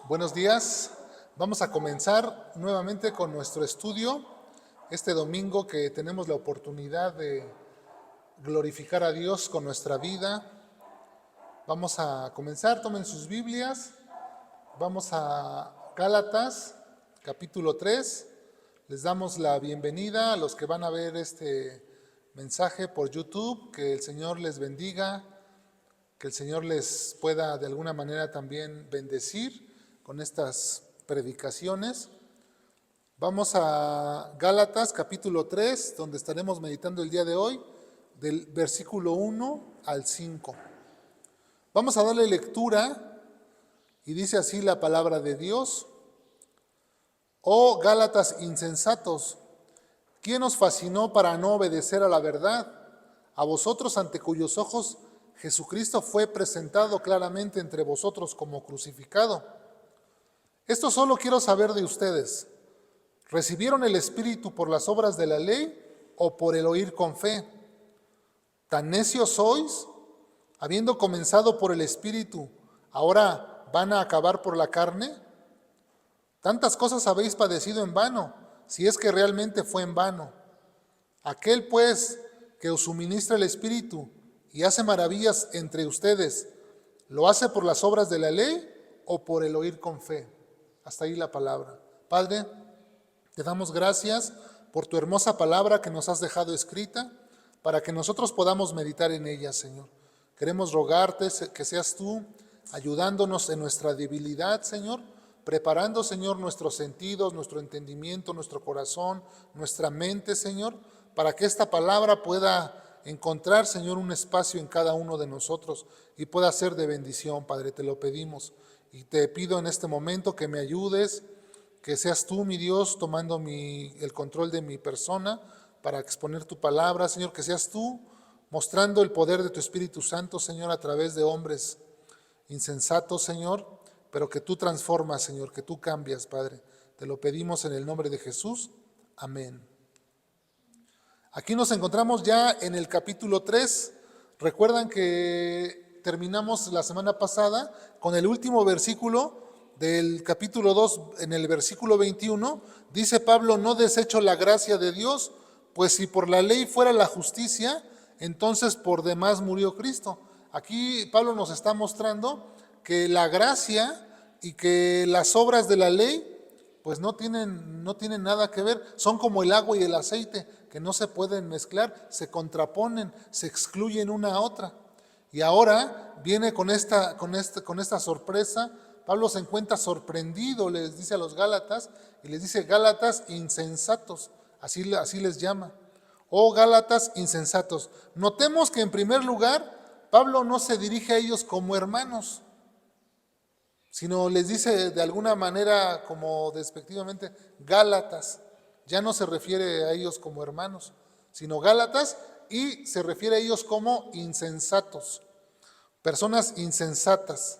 Buenos días. Vamos a comenzar nuevamente con nuestro estudio. Este domingo que tenemos la oportunidad de glorificar a Dios con nuestra vida. Vamos a comenzar, tomen sus Biblias. Vamos a Gálatas, capítulo 3. Les damos la bienvenida a los que van a ver este mensaje por YouTube. Que el Señor les bendiga, que el Señor les pueda de alguna manera también bendecir con estas predicaciones. Vamos a Gálatas capítulo 3, donde estaremos meditando el día de hoy, del versículo 1 al 5. Vamos a darle lectura y dice así la palabra de Dios. Oh Gálatas insensatos, ¿quién os fascinó para no obedecer a la verdad? A vosotros ante cuyos ojos Jesucristo fue presentado claramente entre vosotros como crucificado. Esto solo quiero saber de ustedes. ¿Recibieron el Espíritu por las obras de la ley o por el oír con fe? ¿Tan necios sois? Habiendo comenzado por el Espíritu, ¿ahora van a acabar por la carne? Tantas cosas habéis padecido en vano, si es que realmente fue en vano. Aquel pues que os suministra el Espíritu y hace maravillas entre ustedes, ¿lo hace por las obras de la ley o por el oír con fe? Hasta ahí la palabra. Padre, te damos gracias por tu hermosa palabra que nos has dejado escrita para que nosotros podamos meditar en ella, Señor. Queremos rogarte que seas tú ayudándonos en nuestra debilidad, Señor, preparando, Señor, nuestros sentidos, nuestro entendimiento, nuestro corazón, nuestra mente, Señor, para que esta palabra pueda encontrar, Señor, un espacio en cada uno de nosotros y pueda ser de bendición, Padre, te lo pedimos. Y te pido en este momento que me ayudes, que seas tú, mi Dios, tomando el control de mi persona para exponer tu palabra, Señor, que seas tú mostrando el poder de tu Espíritu Santo, Señor, a través de hombres insensatos, Señor, pero que tú transformas, Señor, que tú cambias, Padre. Te lo pedimos en el nombre de Jesús. Amén. Aquí nos encontramos ya en el capítulo 3. Recuerdan que terminamos la semana pasada con el último versículo del capítulo 2, en el versículo 21, dice Pablo: no desecho la gracia de Dios, pues si por la ley fuera la justicia, entonces por demás murió Cristo. Aquí Pablo nos está mostrando que la gracia y que las obras de la ley pues no tienen nada que ver, son como el agua y el aceite, que no se pueden mezclar, se contraponen, se excluyen una a otra. Y ahora viene con esta sorpresa. Pablo se encuentra sorprendido, les dice a los Gálatas, y les dice: Gálatas insensatos, así les llama. Oh Gálatas insensatos. Notemos que en primer lugar, Pablo no se dirige a ellos como hermanos, sino les dice de alguna manera como despectivamente Gálatas. Ya no se refiere a ellos como hermanos, sino Gálatas, y se refiere a ellos como insensatos, personas insensatas.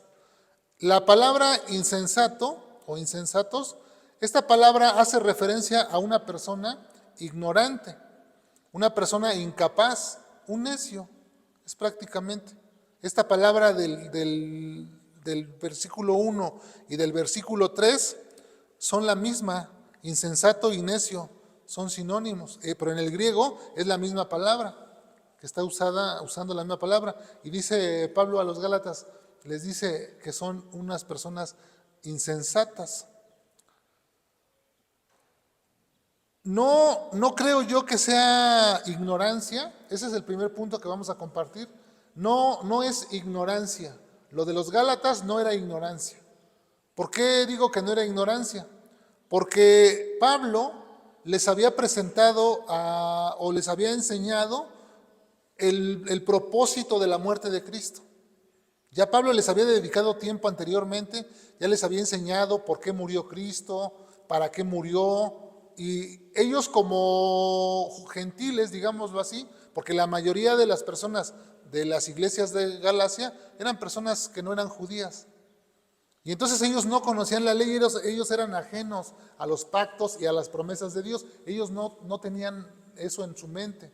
La palabra insensato o insensatos, esta palabra hace referencia a una persona ignorante, una persona incapaz, un necio, es prácticamente. Esta palabra del versículo 1 y del versículo 3 son la misma. Insensato y necio son sinónimos, pero en el griego es la misma palabra, que está usando la misma palabra. Y dice Pablo a los Gálatas, les dice que son unas personas insensatas. No creo yo que sea ignorancia. Ese es el primer punto que vamos a compartir. No es ignorancia. Lo de los Gálatas no era ignorancia. ¿Por qué digo que no era ignorancia? Porque Pablo les había presentado o les había enseñado el propósito de la muerte de Cristo. Ya Pablo les había dedicado tiempo anteriormente, ya les había enseñado por qué murió Cristo, para qué murió, y ellos como gentiles, digámoslo así, porque la mayoría de las personas de las iglesias de Galacia eran personas que no eran judías. Y entonces ellos no conocían la ley, ellos eran ajenos a los pactos y a las promesas de Dios. Ellos no tenían eso en su mente.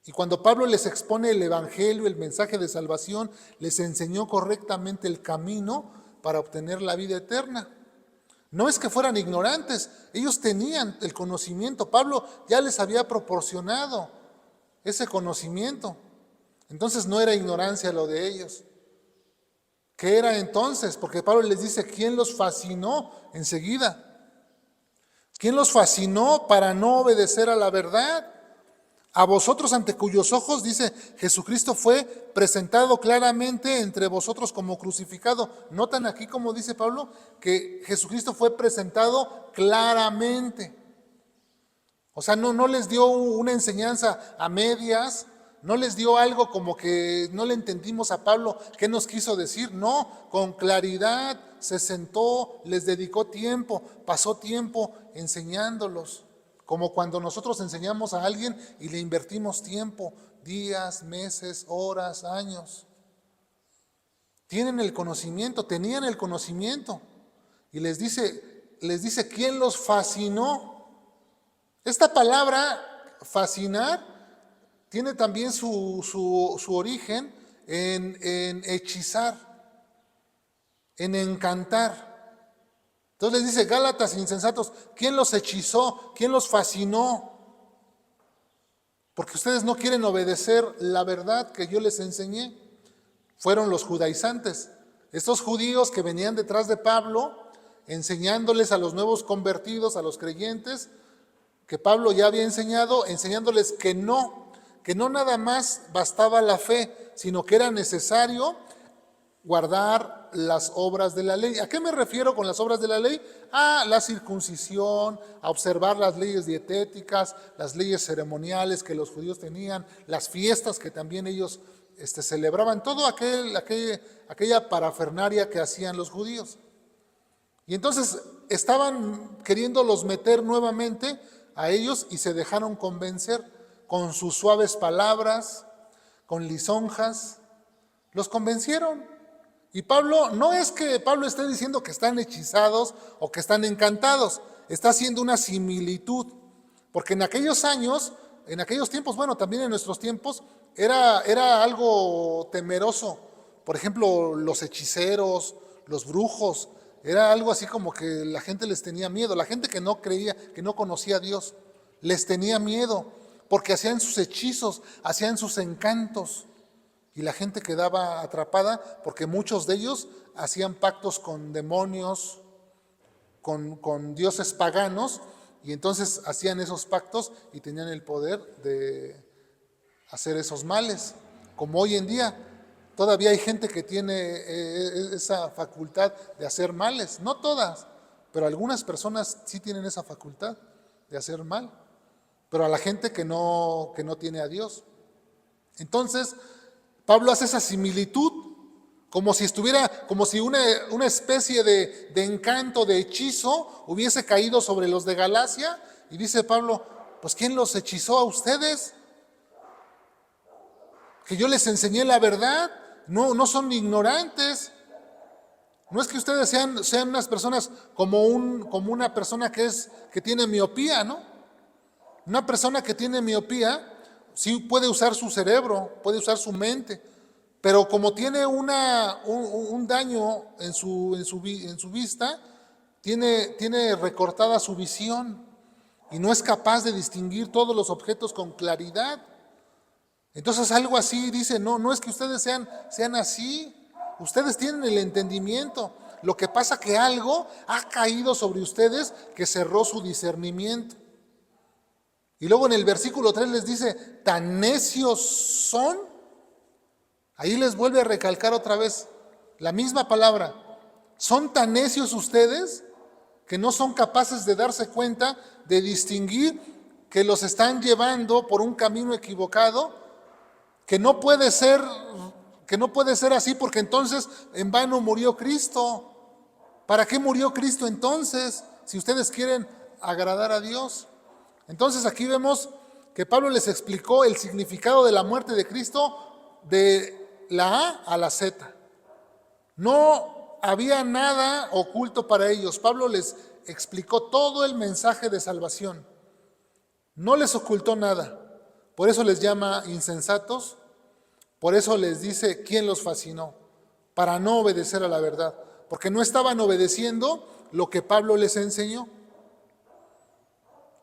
Y cuando Pablo les expone el evangelio, el mensaje de salvación, les enseñó correctamente el camino para obtener la vida eterna. No es que fueran ignorantes, ellos tenían el conocimiento. Pablo ya les había proporcionado ese conocimiento. Entonces no era ignorancia lo de ellos. ¿Qué era entonces? Porque Pablo les dice, ¿quién los fascinó enseguida? ¿Quién los fascinó para no obedecer a la verdad? A vosotros ante cuyos ojos, dice, Jesucristo fue presentado claramente entre vosotros como crucificado. ¿Notan aquí como dice Pablo? Que Jesucristo fue presentado claramente. O sea, no les dio una enseñanza a medias, no les dio algo como que no le entendimos a Pablo qué nos quiso decir. No, con claridad se sentó, les dedicó tiempo, pasó tiempo enseñándolos. Como cuando nosotros enseñamos a alguien y le invertimos tiempo, días, meses, horas, años. Tienen el conocimiento, tenían el conocimiento. Y les dice, ¿quién los fascinó? Esta palabra, fascinar, tiene también su origen en hechizar, en encantar. Entonces les dice, Gálatas insensatos, ¿quién los hechizó? ¿Quién los fascinó? Porque ustedes no quieren obedecer la verdad que yo les enseñé. Fueron los judaizantes, estos judíos que venían detrás de Pablo, enseñándoles a los nuevos convertidos, a los creyentes, que Pablo ya había enseñado, enseñándoles que no nada más bastaba la fe, sino que era necesario guardar las obras de la ley. ¿A qué me refiero con las obras de la ley? A la circuncisión, a observar las leyes dietéticas, las leyes ceremoniales que los judíos tenían, las fiestas que también ellos celebraban, todo aquella parafernaria que hacían los judíos. Y entonces estaban queriéndolos meter nuevamente a ellos y se dejaron convencer con sus suaves palabras, con lisonjas, los convencieron. Y Pablo, no es que Pablo esté diciendo que están hechizados o que están encantados, está haciendo una similitud, porque en aquellos años, en aquellos tiempos, bueno, también en nuestros tiempos, era algo temeroso. Por ejemplo, los hechiceros, los brujos, era algo así como que la gente les tenía miedo, la gente que no creía, que no conocía a Dios, les tenía miedo, porque hacían sus hechizos, hacían sus encantos. Y la gente quedaba atrapada porque muchos de ellos hacían pactos con demonios, con dioses paganos, y entonces hacían esos pactos y tenían el poder de hacer esos males. Como hoy en día, todavía hay gente que tiene esa facultad de hacer males. No todas, pero algunas personas sí tienen esa facultad de hacer mal. Pero a la gente que no tiene a Dios. Entonces, Pablo hace esa similitud, como si una especie de encanto, de hechizo, hubiese caído sobre los de Galacia. Y dice Pablo, pues ¿quién los hechizó a ustedes? Que yo les enseñé la verdad, no son ignorantes. No es que ustedes sean unas personas como una persona que tiene miopía, ¿no? Una persona que tiene miopía sí puede usar su cerebro, puede usar su mente, pero como tiene un daño en su vista, tiene recortada su visión y no es capaz de distinguir todos los objetos con claridad. Entonces algo así dice, no es que ustedes sean así, ustedes tienen el entendimiento. Lo que pasa que algo ha caído sobre ustedes que cerró su discernimiento. Y luego en el versículo 3 les dice, tan necios son. Ahí les vuelve a recalcar otra vez la misma palabra. Son tan necios ustedes que no son capaces de darse cuenta, de distinguir que los están llevando por un camino equivocado, que no puede ser así, porque entonces en vano murió Cristo. ¿Para qué murió Cristo entonces? Si ustedes quieren agradar a Dios. Entonces aquí vemos que Pablo les explicó el significado de la muerte de Cristo de la A a la Z. No había nada oculto para ellos. Pablo les explicó todo el mensaje de salvación. No les ocultó nada. Por eso les llama insensatos. Por eso les dice quién los fascinó. Para no obedecer a la verdad. porque no estaban obedeciendo lo que Pablo les enseñó.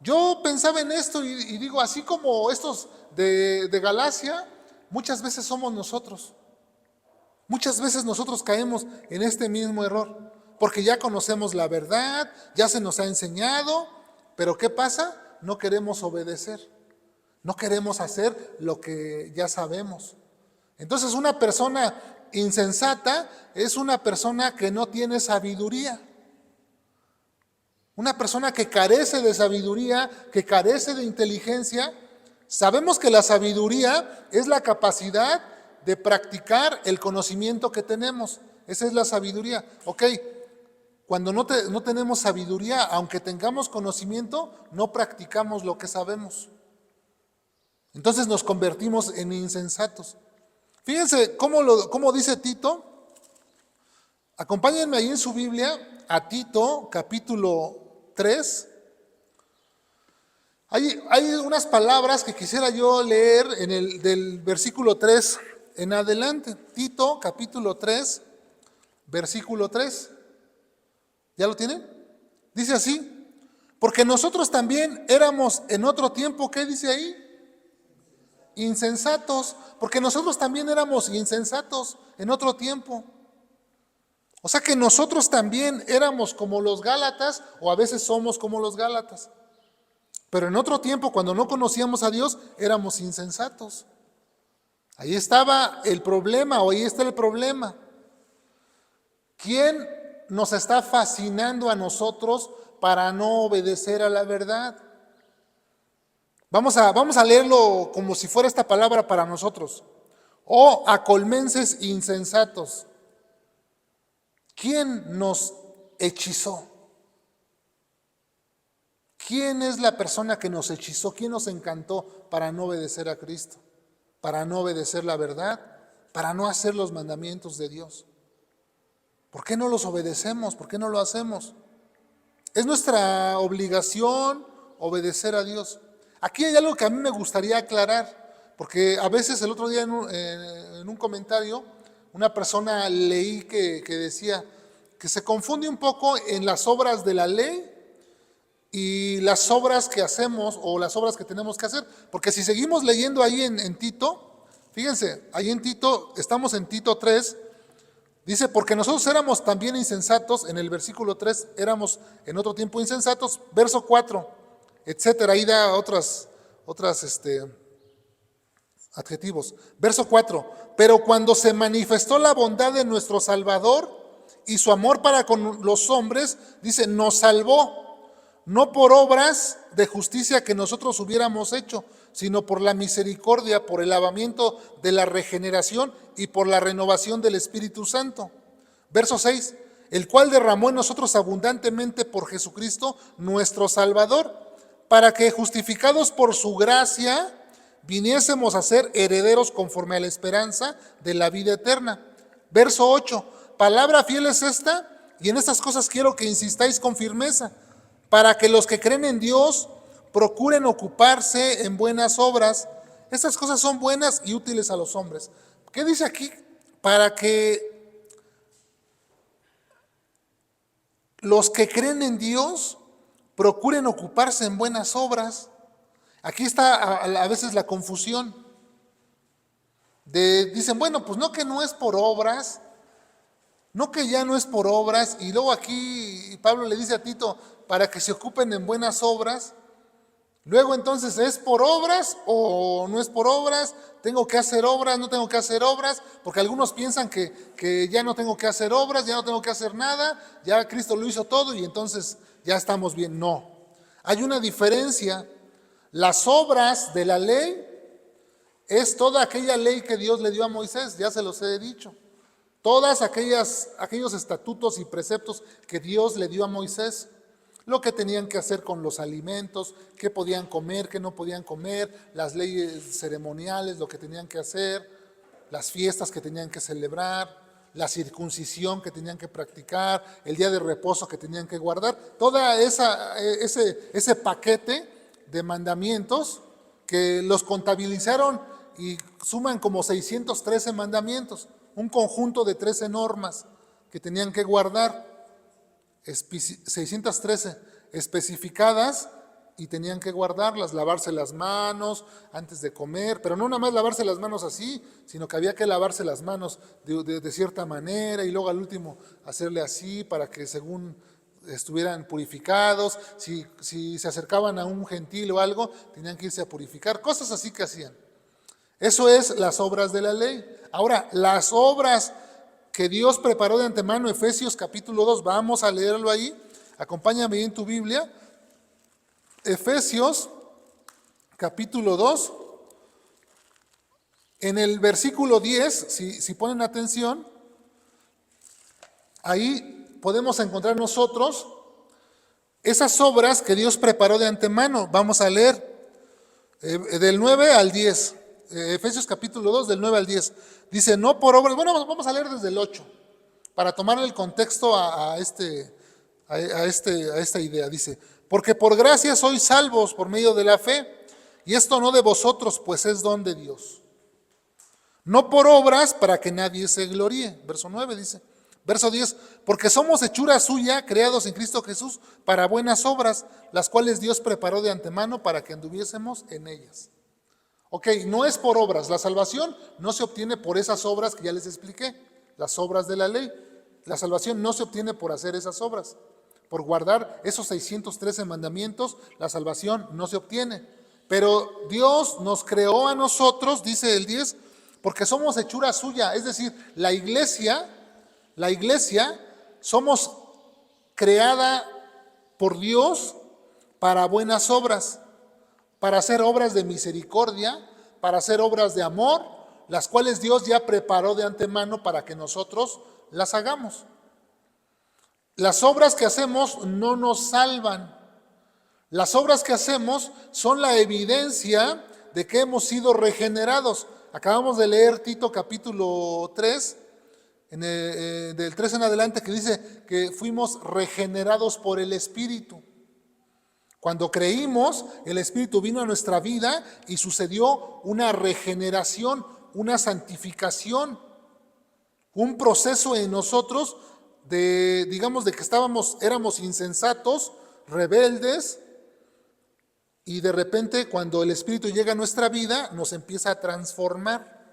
Yo pensaba en esto y digo, así como estos de Galacia, muchas veces somos nosotros. Muchas veces nosotros caemos en este mismo error, porque ya conocemos la verdad, ya se nos ha enseñado, pero ¿qué pasa? No queremos obedecer, no queremos hacer lo que ya sabemos. Entonces una persona insensata es una persona que no tiene sabiduría. Una persona que carece de sabiduría, que carece de inteligencia. Sabemos que la sabiduría es la capacidad de practicar el conocimiento que tenemos. Esa es la sabiduría. Ok, cuando no tenemos sabiduría, aunque tengamos conocimiento, no practicamos lo que sabemos. Entonces nos convertimos en insensatos. Fíjense cómo dice Tito. Acompáñenme ahí en su Biblia a Tito, capítulo 3. Hay unas palabras que quisiera yo leer del versículo 3 en adelante. Tito, capítulo 3, versículo 3. ¿Ya lo tienen? Dice así: porque nosotros también éramos en otro tiempo, ¿qué dice ahí? Insensatos, porque nosotros también éramos insensatos en otro tiempo. O sea que nosotros también éramos como los Gálatas, o a veces somos como los Gálatas. Pero en otro tiempo, cuando no conocíamos a Dios, éramos insensatos. Ahí estaba el problema, o ahí está el problema. ¿Quién nos está fascinando a nosotros para no obedecer a la verdad? Vamos a leerlo como si fuera esta palabra para nosotros. Oh, acolmenses insensatos, ¿quién nos hechizó? ¿Quién es la persona que nos hechizó? ¿Quién nos encantó para no obedecer a Cristo? Para no obedecer la verdad, para no hacer los mandamientos de Dios. ¿Por qué no los obedecemos? ¿Por qué no lo hacemos? Es nuestra obligación obedecer a Dios. Aquí hay algo que a mí me gustaría aclarar, porque a veces el otro día en un comentario, una persona leí que decía que se confunde un poco en las obras de la ley y las obras que hacemos o las obras que tenemos que hacer. Porque si seguimos leyendo ahí en Tito, fíjense, ahí en Tito, estamos en Tito 3, dice, porque nosotros éramos también insensatos, en el versículo 3 éramos en otro tiempo insensatos, verso 4, etcétera, ahí da otras adjetivos. Verso 4, pero cuando se manifestó la bondad de nuestro Salvador y su amor para con los hombres, dice, nos salvó, no por obras de justicia que nosotros hubiéramos hecho, sino por la misericordia, por el lavamiento de la regeneración y por la renovación del Espíritu Santo. Verso 6, el cual derramó en nosotros abundantemente por Jesucristo, nuestro Salvador, para que justificados por su gracia, viniésemos a ser herederos conforme a la esperanza de la vida eterna. Verso 8, palabra fiel es esta, y en estas cosas quiero que insistáis con firmeza, para que los que creen en Dios procuren ocuparse en buenas obras. Estas cosas son buenas y útiles a los hombres. ¿Qué dice aquí? Para que los que creen en Dios procuren ocuparse en buenas obras. Aquí está a veces la confusión. Dicen, bueno, pues no que no es por obras, no que ya no es por obras, y luego aquí Pablo le dice a Tito, para que se ocupen en buenas obras. Luego entonces, ¿es por obras o no es por obras? ¿Tengo que hacer obras? ¿No tengo que hacer obras? Porque algunos piensan que ya no tengo que hacer obras, ya no tengo que hacer nada, ya Cristo lo hizo todo y entonces ya estamos bien. No, hay una diferencia. Las obras de la ley es toda aquella ley que Dios le dio a Moisés, ya se los he dicho. Todas aquellos estatutos y preceptos que Dios le dio a Moisés. Lo que tenían que hacer con los alimentos, qué podían comer, qué no podían comer, las leyes ceremoniales, lo que tenían que hacer, las fiestas que tenían que celebrar, la circuncisión que tenían que practicar, el día de reposo que tenían que guardar, toda ese paquete de mandamientos que los contabilizaron y suman como 613 mandamientos, un conjunto de 13 normas que tenían que guardar, 613 especificadas, y tenían que guardarlas, lavarse las manos antes de comer, pero no nada más lavarse las manos así, sino que había que lavarse las manos de cierta manera y luego al último hacerle así para que según estuvieran purificados. Si se acercaban a un gentil o algo, tenían que irse a purificar, cosas así que hacían. Eso es las obras de la ley. Ahora, las obras que Dios preparó de antemano, Efesios capítulo 2, vamos a leerlo ahí, acompáñame en tu Biblia. Efesios capítulo 2, en el versículo 10, si ponen atención, ahí podemos encontrar nosotros esas obras que Dios preparó de antemano. Vamos a leer del 9 al 10, Efesios capítulo 2, del 9 al 10. Dice, no por obras, bueno, vamos a leer desde el 8, para tomar el contexto a esta idea. Dice, porque por gracia sois salvos por medio de la fe, y esto no de vosotros, pues es don de Dios. No por obras para que nadie se gloríe. Verso 9 dice. Verso 10, porque somos hechura suya, creados en Cristo Jesús, para buenas obras, las cuales Dios preparó de antemano para que anduviésemos en ellas. Ok, no es por obras. La salvación no se obtiene por esas obras que ya les expliqué, las obras de la ley. La salvación no se obtiene por hacer esas obras. Por guardar esos 613 mandamientos, la salvación no se obtiene. Pero Dios nos creó a nosotros, dice el 10, porque somos hechura suya. Es decir, la iglesia somos creada por Dios para buenas obras, para hacer obras de misericordia, para hacer obras de amor, las cuales Dios ya preparó de antemano para que nosotros las hagamos. Las obras que hacemos no nos salvan. Las obras que hacemos son la evidencia de que hemos sido regenerados. Acabamos de leer Tito capítulo 3, del 3 en adelante, que dice que fuimos regenerados por el Espíritu. Cuando creímos, el Espíritu vino a nuestra vida y sucedió una regeneración, una santificación, un proceso en nosotros de que éramos insensatos, rebeldes, y de repente cuando el Espíritu llega a nuestra vida nos empieza a transformar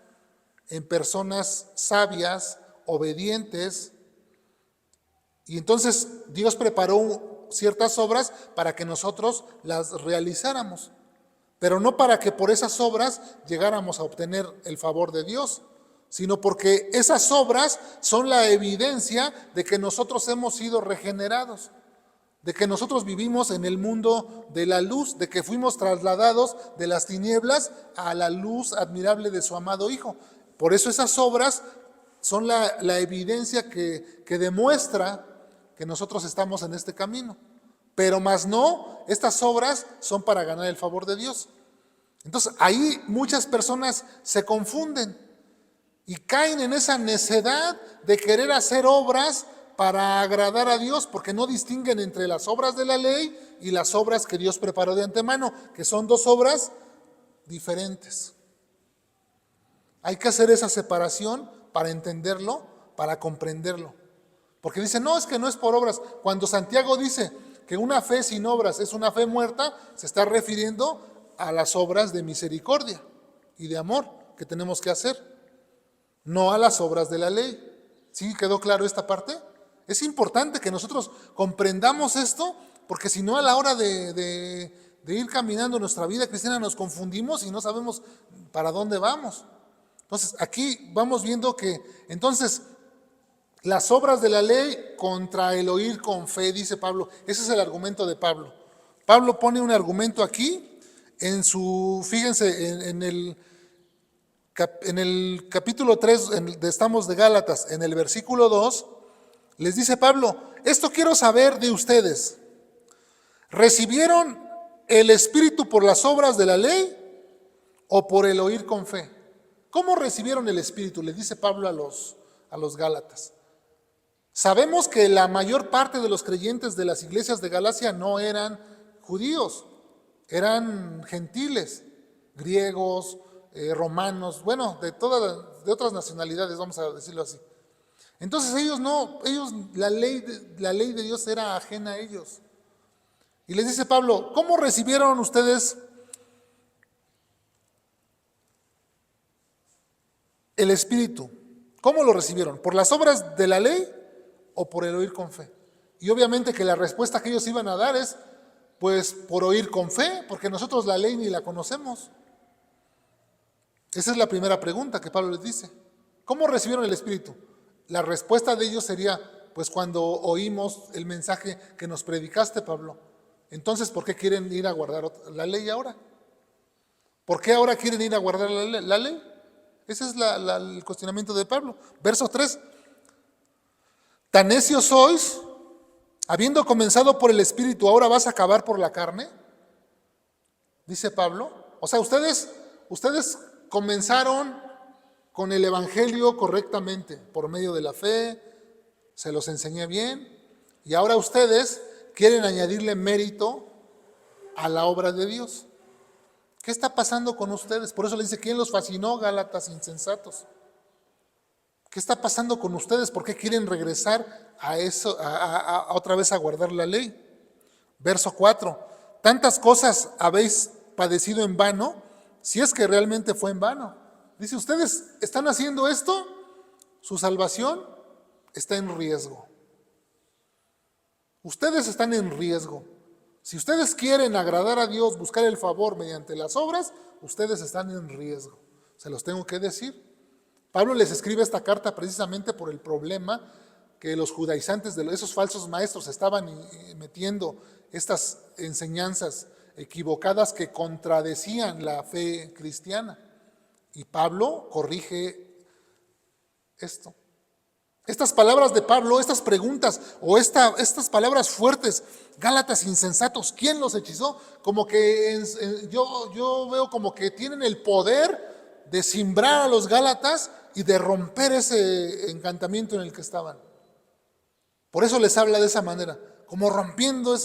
en personas sabias, obedientes, y entonces Dios preparó ciertas obras para que nosotros las realizáramos, pero no para que por esas obras llegáramos a obtener el favor de Dios, sino porque esas obras son la evidencia de que nosotros hemos sido regenerados, de que nosotros vivimos en el mundo de la luz, de que fuimos trasladados de las tinieblas a la luz admirable de su amado Hijo. Por eso esas obras son la evidencia que demuestra que nosotros estamos en este camino. Pero más no, estas obras son para ganar el favor de Dios. Entonces ahí muchas personas se confunden y caen en esa necedad de querer hacer obras para agradar a Dios, porque no distinguen entre las obras de la ley y las obras que Dios preparó de antemano, que son dos obras diferentes. Hay que hacer esa separación para entenderlo, para comprenderlo. Porque dice, no, es que no es por obras. Cuando Santiago dice que una fe sin obras es una fe muerta, se está refiriendo a las obras de misericordia y de amor que tenemos que hacer, no a las obras de la ley. ¿Sí quedó claro esta parte? Es importante que nosotros comprendamos esto, porque si no, a la hora de ir caminando nuestra vida cristiana nos confundimos y no sabemos para dónde vamos. Entonces aquí vamos viendo que entonces las obras de la ley contra el oír con fe, dice Pablo. Ese es el argumento de Pablo. Pablo pone un argumento aquí fíjense, en el capítulo 3 estamos de Gálatas, en el versículo 2, les dice Pablo, esto quiero saber de ustedes, ¿recibieron el Espíritu por las obras de la ley o por el oír con fe? ¿Cómo recibieron el Espíritu? Le dice Pablo a los Gálatas. Sabemos que la mayor parte de los creyentes de las iglesias de Galacia no eran judíos, eran gentiles, griegos, romanos, bueno, de otras nacionalidades, vamos a decirlo así. Entonces la ley de Dios era ajena a ellos. Y les dice Pablo, ¿cómo recibieron ustedes el Espíritu? ¿Cómo lo recibieron? ¿Por las obras de la ley o por el oír con fe? Y obviamente que la respuesta que ellos iban a dar es, pues por oír con fe, porque nosotros la ley ni la conocemos. Esa es la primera pregunta que Pablo les dice. ¿Cómo recibieron el Espíritu? La respuesta de ellos sería, pues cuando oímos el mensaje que nos predicaste, Pablo. Entonces, ¿por qué quieren ir a guardar la ley ahora? ¿Por qué ahora quieren ir a guardar la ley? Ese es el cuestionamiento de Pablo. Verso 3. ¿Tan necios sois? Habiendo comenzado por el Espíritu, ¿ahora vas a acabar por la carne? Dice Pablo. O sea, ustedes comenzaron con el Evangelio correctamente, por medio de la fe, se los enseñé bien, y ahora ustedes quieren añadirle mérito a la obra de Dios. ¿Qué está pasando con ustedes? Por eso le dice, ¿quién los fascinó, Gálatas insensatos? ¿Qué está pasando con ustedes? ¿Por qué quieren regresar a eso, otra vez a guardar la ley? Verso 4. Tantas cosas habéis padecido en vano, si es que realmente fue en vano. Dice, ustedes están haciendo esto, su salvación está en riesgo. Ustedes están en riesgo. Si ustedes quieren agradar a Dios, buscar el favor mediante las obras, ustedes están en riesgo. Se los tengo que decir. Pablo les escribe esta carta precisamente por el problema que los judaizantes, esos falsos maestros, estaban metiendo estas enseñanzas equivocadas que contradecían la fe cristiana. Y Pablo corrige esto. Estas palabras de Pablo, estas preguntas o estas palabras fuertes, Gálatas insensatos, ¿quién los hechizó? Como que yo veo como que tienen el poder de simbrar a los Gálatas y de romper ese encantamiento en el que estaban. Por eso les habla de esa manera, como rompiendo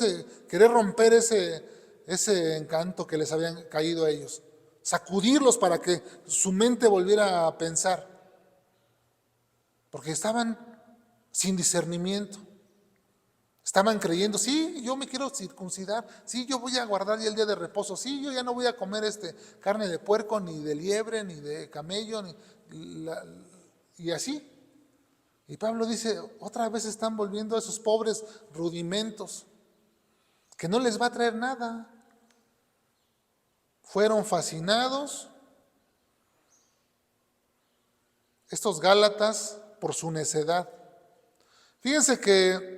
querer romper ese encanto que les habían caído a ellos. Sacudirlos para que su mente volviera a pensar. Porque estaban sin discernimiento. Estaban creyendo, sí, yo me quiero circuncidar, sí, yo voy a guardar ya el día de reposo, sí, yo ya no voy a comer carne de puerco, ni de liebre, ni de camello, y así. Y Pablo dice, otra vez están volviendo a esos pobres rudimentos, que no les va a traer nada. Fueron fascinados estos Gálatas por su necedad. Fíjense que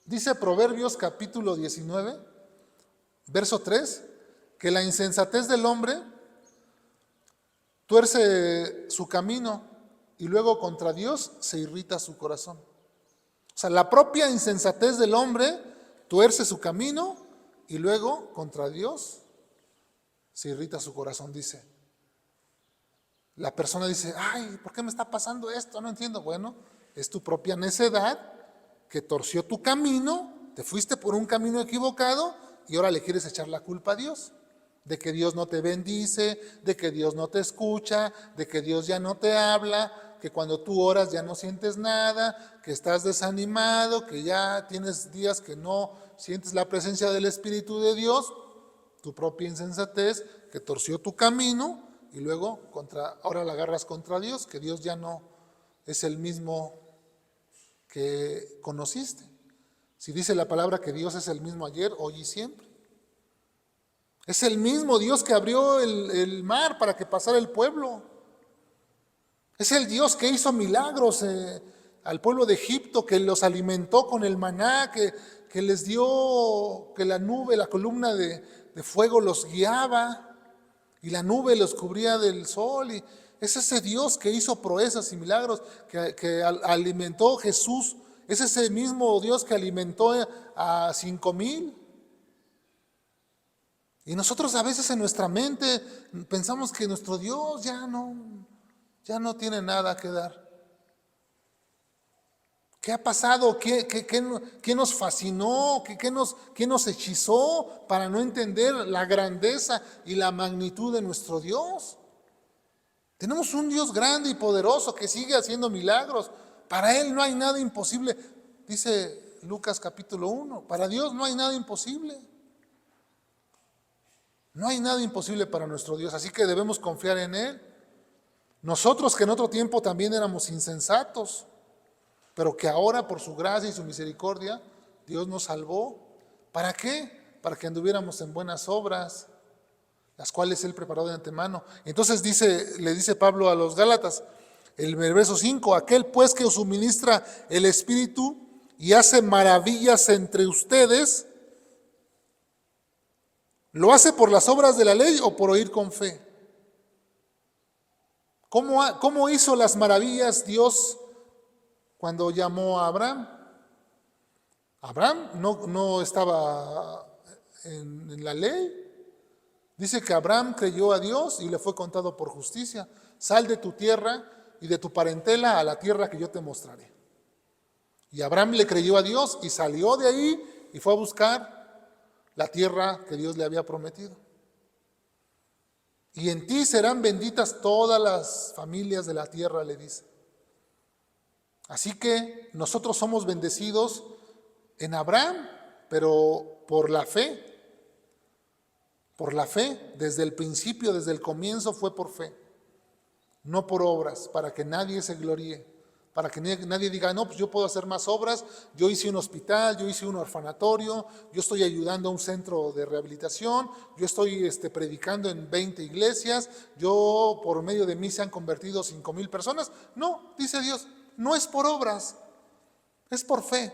dice Proverbios capítulo 19, verso 3, que la insensatez del hombre tuerce su camino y luego contra Dios se irrita su corazón. O sea, la propia insensatez del hombre tuerce su camino y luego contra Dios se irrita su corazón, dice. La persona dice, ay, ¿por qué me está pasando esto? No entiendo. Bueno, es tu propia necedad que torció tu camino, te fuiste por un camino equivocado y ahora le quieres echar la culpa a Dios. De que Dios no te bendice, de que Dios no te escucha, de que Dios ya no te habla, que cuando tú oras ya no sientes nada, que estás desanimado, que ya tienes días que no sientes la presencia del Espíritu de Dios. Tu propia insensatez que torció tu camino y luego ahora la agarras contra Dios, que Dios ya no es el mismo que conociste. Si dice la palabra que Dios es el mismo ayer, hoy y siempre. Es el mismo Dios que abrió el mar para que pasara el pueblo. Es el Dios que hizo milagros al pueblo de Egipto, que los alimentó con el maná, que les dio, que la nube, la columna de fuego los guiaba y la nube los cubría del sol. Y es ese Dios que hizo proezas y milagros, que alimentó Jesús. Es ese mismo Dios que alimentó a 5,000. Y nosotros a veces en nuestra mente pensamos que nuestro Dios ya no tiene nada que dar. ¿Qué ha pasado? ¿Qué nos fascinó? ¿Qué nos hechizó para no entender la grandeza y la magnitud de nuestro Dios? Tenemos un Dios grande y poderoso que sigue haciendo milagros. Para Él no hay nada imposible. Dice Lucas capítulo 1, para Dios no hay nada imposible. No hay nada imposible para nuestro Dios, así que debemos confiar en Él. Nosotros que en otro tiempo también éramos insensatos, pero que ahora por su gracia y su misericordia Dios nos salvó. ¿Para qué? Para que anduviéramos en buenas obras, las cuales Él preparó de antemano. Entonces le dice Pablo a los Gálatas, el verso 5, aquel pues que os suministra el Espíritu y hace maravillas entre ustedes, ¿lo hace por las obras de la ley o por oír con fe? ¿Cómo hizo las maravillas Dios cuando llamó a Abraham? Abraham no estaba en la ley. Dice que Abraham creyó a Dios y le fue contado por justicia. Sal de tu tierra y de tu parentela a la tierra que yo te mostraré. Y Abraham le creyó a Dios y salió de ahí y fue a buscar la tierra que Dios le había prometido. Y en ti serán benditas todas las familias de la tierra, le dice. Así que nosotros somos bendecidos en Abraham, pero por la fe. Por la fe, desde el principio, desde el comienzo fue por fe. No por obras, para que nadie se gloríe. Para que nadie diga, no, pues yo puedo hacer más obras, yo hice un hospital, yo hice un orfanatorio, yo estoy ayudando a un centro de rehabilitación, yo estoy predicando en 20 iglesias, yo por medio de mí se han convertido 5,000 personas. No, dice Dios, no es por obras, es por fe.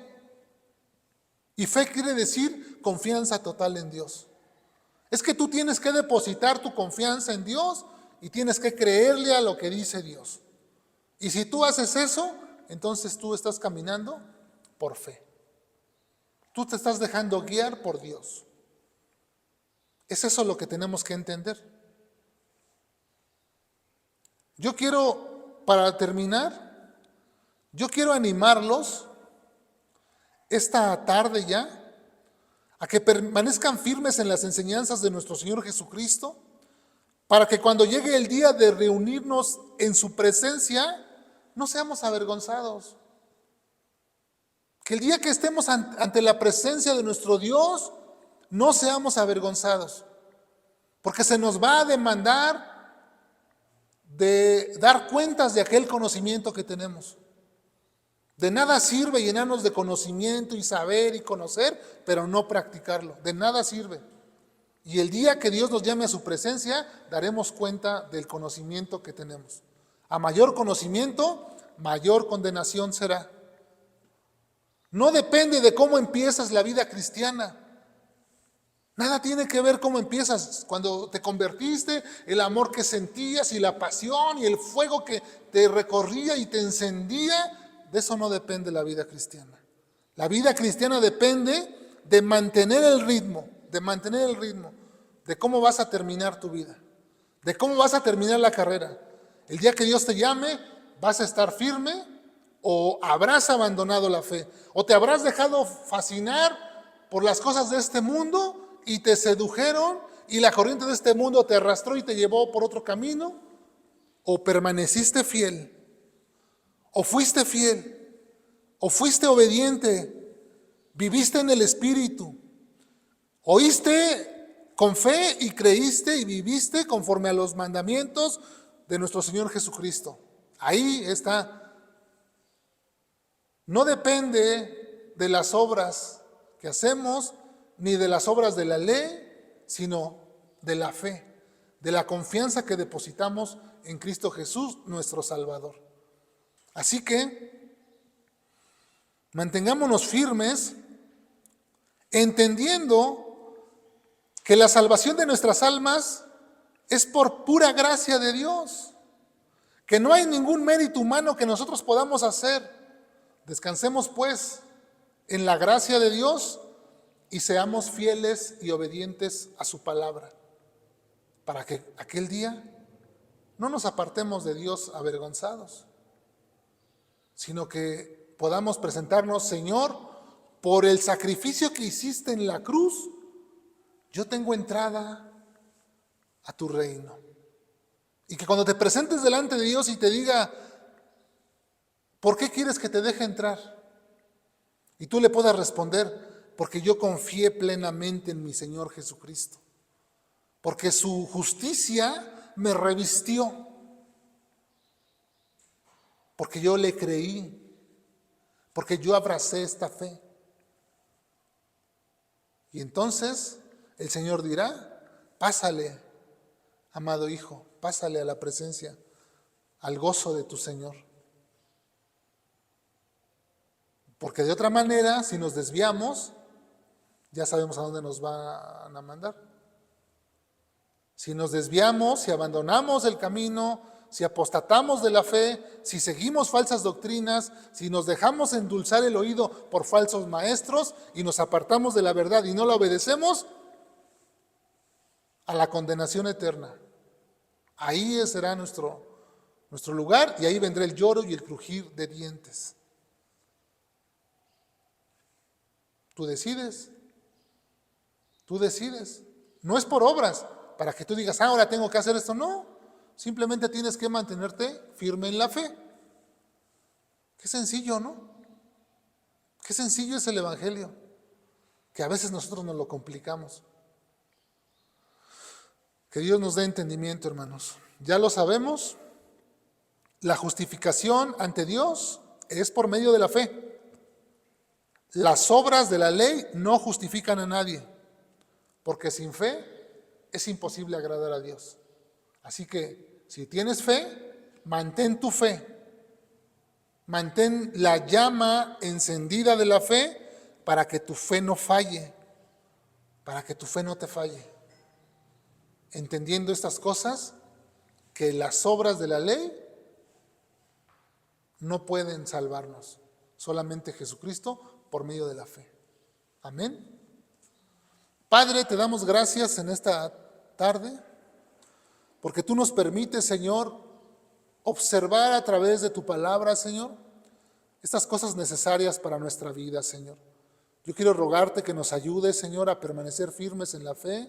Y fe quiere decir confianza total en Dios. Es que tú tienes que depositar tu confianza en Dios y tienes que creerle a lo que dice Dios. Y si tú haces eso, entonces tú estás caminando por fe. Tú te estás dejando guiar por Dios. Es eso lo que tenemos que entender. Yo quiero, para terminar, yo quiero animarlos esta tarde ya a que permanezcan firmes en las enseñanzas de nuestro Señor Jesucristo, para que cuando llegue el día de reunirnos en su presencia, no seamos avergonzados. Que el día que estemos ante la presencia de nuestro Dios, no seamos avergonzados, porque se nos va a demandar de dar cuentas de aquel conocimiento que tenemos. De nada sirve llenarnos de conocimiento y saber y conocer, pero no practicarlo. De nada sirve. Y el día que Dios nos llame a su presencia, daremos cuenta del conocimiento que tenemos. A mayor conocimiento, mayor condenación será. No depende de cómo empiezas la vida cristiana. Nada tiene que ver cómo empiezas. Cuando te convertiste, el amor que sentías y la pasión y el fuego que te recorría y te encendía, de eso no depende la vida cristiana. La vida cristiana depende de mantener el ritmo, de cómo vas a terminar tu vida, de cómo vas a terminar la carrera. El día que Dios te llame, ¿vas a estar firme o habrás abandonado la fe? ¿O te habrás dejado fascinar por las cosas de este mundo y te sedujeron y la corriente de este mundo te arrastró y te llevó por otro camino? ¿O permaneciste fiel? ¿O fuiste fiel? ¿O fuiste obediente? ¿Viviste en el Espíritu? ¿Oíste con fe y creíste y viviste conforme a los mandamientos de nuestro Señor Jesucristo? Ahí está. No depende de las obras que hacemos ni de las obras de la ley, sino de la fe, de la confianza que depositamos en Cristo Jesús, nuestro Salvador. Así que mantengámonos firmes, entendiendo que la salvación de nuestras almas es por pura gracia de Dios, que no hay ningún mérito humano que nosotros podamos hacer. Descansemos pues en la gracia de Dios y seamos fieles y obedientes a su palabra, para que aquel día no nos apartemos de Dios avergonzados, sino que podamos presentarnos: Señor, por el sacrificio que hiciste en la cruz, yo tengo entrada a tu reino. Y que cuando te presentes delante de Dios y te diga: ¿Por qué quieres que te deje entrar? Y tú le puedas responder, porque yo confié plenamente en mi Señor Jesucristo, porque su justicia me revistió, porque yo le creí, porque yo abracé esta fe. Y entonces el Señor dirá, pásale, amado hijo, pásale a la presencia, al gozo de tu Señor. Porque de otra manera, si nos desviamos, ya sabemos a dónde nos van a mandar. Si nos desviamos, si abandonamos el camino, si apostatamos de la fe, si seguimos falsas doctrinas, si nos dejamos endulzar el oído por falsos maestros y nos apartamos de la verdad y no la obedecemos, a la condenación eterna. Ahí será nuestro lugar y ahí vendrá el lloro y el crujir de dientes. Tú decides. Tú decides. No es por obras, para que tú digas, ahora tengo que hacer esto. No, simplemente tienes que mantenerte firme en la fe. Qué sencillo, ¿no? Qué sencillo es el Evangelio, que a veces nosotros nos lo complicamos. Que Dios nos dé entendimiento, hermanos. Ya lo sabemos, la justificación ante Dios es por medio de la fe. Las obras de la ley no justifican a nadie, porque sin fe es imposible agradar a Dios. Así que si tienes fe, mantén tu fe. Mantén la llama encendida de la fe para que tu fe no falle, para que tu fe no te falle. Entendiendo estas cosas, que las obras de la ley no pueden salvarnos, solamente Jesucristo por medio de la fe. Amén. Padre, te damos gracias en esta tarde, porque tú nos permites, Señor, observar a través de tu palabra, Señor, estas cosas necesarias para nuestra vida, Señor. Yo quiero rogarte que nos ayudes, Señor, a permanecer firmes en la fe,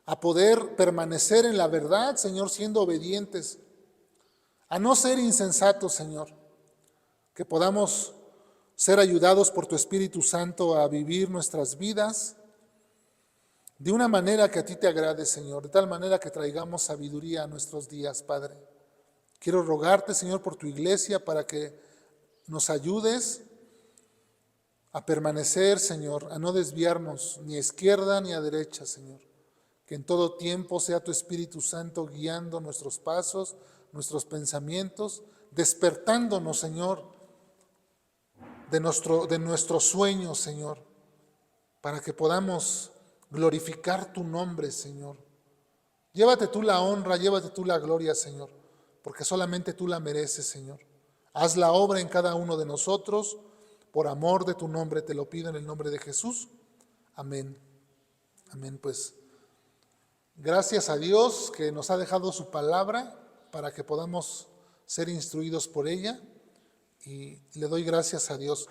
a poder permanecer en la verdad, Señor, siendo obedientes, a no ser insensatos, Señor, que podamos ser ayudados por tu Espíritu Santo a vivir nuestras vidas de una manera que a ti te agrade, Señor, de tal manera que traigamos sabiduría a nuestros días, Padre. Quiero rogarte, Señor, por tu iglesia para que nos ayudes a permanecer, Señor, a no desviarnos ni a izquierda ni a derecha, Señor. Que en todo tiempo sea tu Espíritu Santo guiando nuestros pasos, nuestros pensamientos, despertándonos, Señor, de nuestro sueño, Señor, para que podamos glorificar tu nombre, Señor. Llévate tú la honra, llévate tú la gloria, Señor, porque solamente tú la mereces, Señor. Haz la obra en cada uno de nosotros, por amor de tu nombre, te lo pido en el nombre de Jesús. Amén. Amén, pues. Gracias a Dios que nos ha dejado su palabra para que podamos ser instruidos por ella. Y le doy gracias a Dios.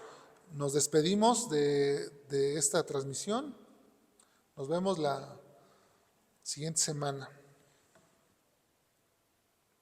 Nos despedimos de esta transmisión. Nos vemos la siguiente semana.